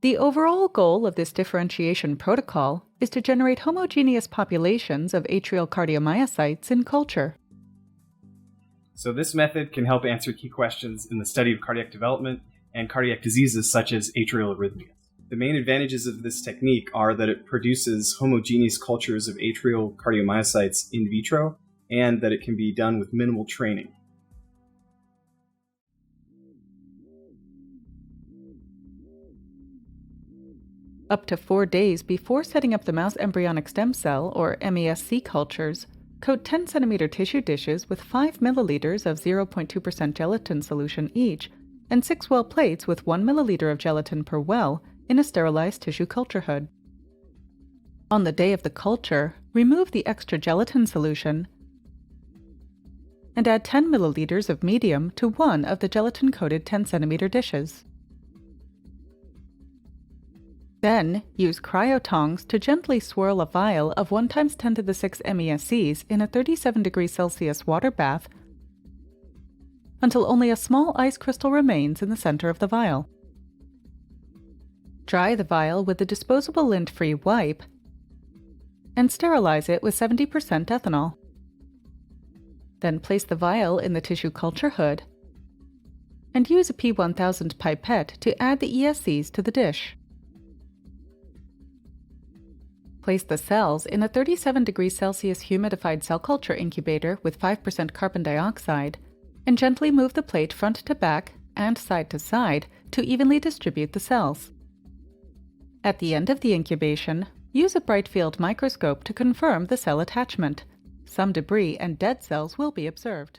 The overall goal of this differentiation protocol is to generate homogeneous populations of atrial cardiomyocytes in culture. So this method can help answer key questions in the study of cardiac development and cardiac diseases such as atrial arrhythmias. The main advantages of this technique are that it produces homogeneous cultures of atrial cardiomyocytes in vitro and that it can be done with minimal training. Up to 4 days before setting up the mouse embryonic stem cell, or MESC cultures, coat 10 cm tissue dishes with 5 milliliters of 0.2% gelatin solution each, and 6 well plates with 1 milliliter of gelatin per well in a sterilized tissue culture hood. On the day of the culture, remove the extra gelatin solution and add 10 milliliters of medium to one of the gelatin-coated 10 cm dishes. Then, use cryotongs to gently swirl a vial of 1 × 10⁶ MESCs in a 37 degrees Celsius water bath until only a small ice crystal remains in the center of the vial. Dry the vial with a disposable lint-free wipe and sterilize it with 70% ethanol. Then place the vial in the tissue culture hood and use a P1000 pipette to add the ESCs to the dish. Place the cells in a 37 degrees Celsius humidified cell culture incubator with 5% carbon dioxide and gently move the plate front to back and side to side to evenly distribute the cells. At the end of the incubation, use a bright field microscope to confirm the cell attachment. Some debris and dead cells will be observed.